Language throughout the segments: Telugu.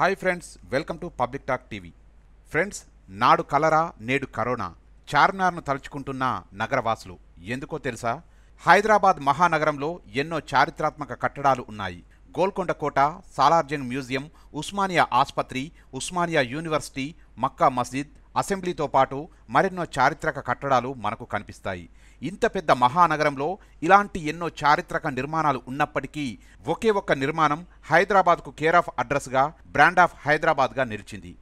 Hi friends, welcome to public talk TV. Friends, నాడు కలరా నేడు కరోనా చార్మినార్ను తలుచుకుంటున్న నగరవాసులు ఎందుకో తెలుసా? హైదరాబాద్ మహానగరంలో ఎన్నో చారిత్రాత్మక కట్టడాలు ఉన్నాయి. గోల్కొండ కోట, సాలార్జంగ్ మ్యూజియం, ఉస్మానియా ఆసుపత్రి, ఉస్మానియా యూనివర్సిటీ, మక్కా మస్జిద్, అసెంబ్లీతో పాటు మరెన్నో చారిత్రక కట్టడాలు మనకు కనిపిస్తాయి. ఇంత పెద్ద మహానగరంలో ఇలాంటి ఎన్నో చారిత్రక నిర్మాణాలు ఉన్నప్పటికీ ఒకే ఒక్క నిర్మాణం హైదరాబాద్కు కేర్ ఆఫ్ అడ్రస్గా, బ్రాండ్ ఆఫ్ హైదరాబాద్గా నిలిచింది.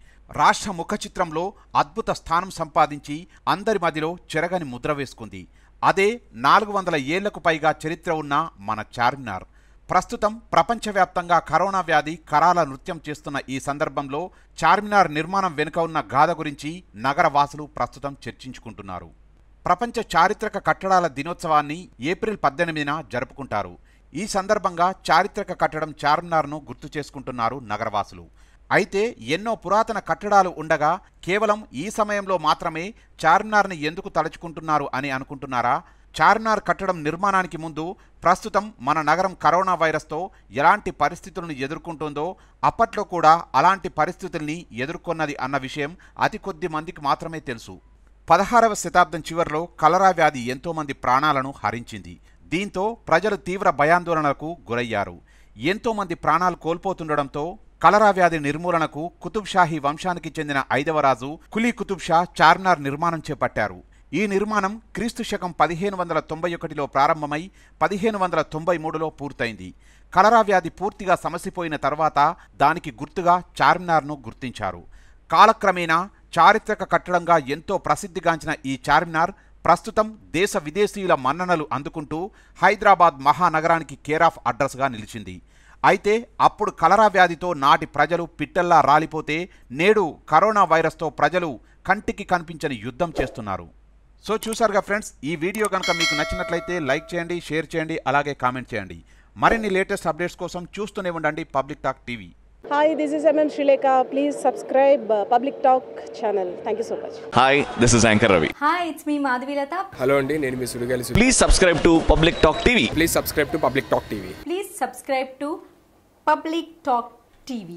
రాష్ట్ర ముఖ చిత్రంలో అద్భుత స్థానం సంపాదించి అందరి మధ్యలో చెరగని ముద్ర వేసుకుంది. అదే 400 ఏళ్లకు పైగా చరిత్ర ఉన్న మన చార్మినార్. ప్రస్తుతం ప్రపంచవ్యాప్తంగా కరోనా వ్యాధి కరాల నృత్యం చేస్తున్న ఈ సందర్భంలో చార్మినార్ నిర్మాణం వెనుక ఉన్న గాథ గురించి నగరవాసులు ప్రస్తుతం చర్చించుకుంటున్నారు. ప్రపంచ చారిత్రక కట్టడాల దినోత్సవాన్ని ఏప్రిల్ 18న జరుపుకుంటారు. ఈ సందర్భంగా చారిత్రక కట్టడం చార్మినార్ను గుర్తు చేసుకుంటున్నారు నగరవాసులు. అయితే ఎన్నో పురాతన కట్టడాలు ఉండగా కేవలం ఈ సమయంలో మాత్రమే చార్మినార్ని ఎందుకు తలుచుకుంటున్నారు అని అనుకుంటున్నారా? చార్మినార్ కట్టడం నిర్మాణానికి ముందు ప్రస్తుతం మన నగరం కరోనా వైరస్తో ఎలాంటి పరిస్థితులను ఎదుర్కొంటుందో, అప్పట్లో కూడా అలాంటి పరిస్థితుల్ని ఎదుర్కొన్నది అన్న విషయం అతి కొద్ది మందికి మాత్రమే తెలుసు. 16వ శతాబ్దం చివరిలో కలరా వ్యాధి ఎంతోమంది ప్రాణాలను హరించింది. దీంతో ప్రజలు తీవ్ర భయాందోళనలకు గురయ్యారు. ఎంతోమంది ప్రాణాలు కోల్పోతుండడంతో కలరా వ్యాధి నిర్మూలనకు కుతుబ్ షాహీ వంశానికి చెందిన 5వ రాజు కులీ కుతుబ్ షా చార్మినార్ నిర్మాణం చేపట్టారు. ఈ నిర్మాణం క్రీస్తు శకం 1591లో ప్రారంభమై 1593లో పూర్తయింది. కలరా వ్యాధి పూర్తిగా సమసిపోయిన తర్వాత దానికి గుర్తుగా చార్మినార్ను గుర్తించారు. కాలక్రమేణా చారిత్రక కట్టడంగా ఎంతో ప్రసిద్ధిగాంచిన ఈ చార్మినార్ ప్రస్తుతం దేశ విదేశీయుల మన్ననలు అందుకుంటూ హైదరాబాద్ మహానగరానికి కేర్ ఆఫ్ అడ్రస్గా నిలిచింది. అయితే అప్పుడు కలరా వ్యాధితో నాటి ప్రజలు పిట్టల్లా రాలిపోతే నేడు కరోనా వైరస్తో ప్రజలు కంటికి కనిపించని యుద్ధం చేస్తున్నారు. సో చూసారుగా ఫ్రెండ్స్, ఈ వీడియో కనుక మీకు నచ్చినట్లయితే లైక్ చేయండి, షేర్ చేయండి, అలాగే కామెంట్ చేయండి. మరిన్ని లేటెస్ట్ అప్డేట్స్ కోసం చూస్తూనే ఉండండి public talk TV. Hi, this is MM Srilekha. Please subscribe Public Talk channel. Thank you so much. Hi, this is Anchor Ravi. Hi, it's me Madhavilata. Hello andi, nenu mi Surugali. Please subscribe to Public Talk TV. Please subscribe to Public Talk TV. Please subscribe to Public Talk TV.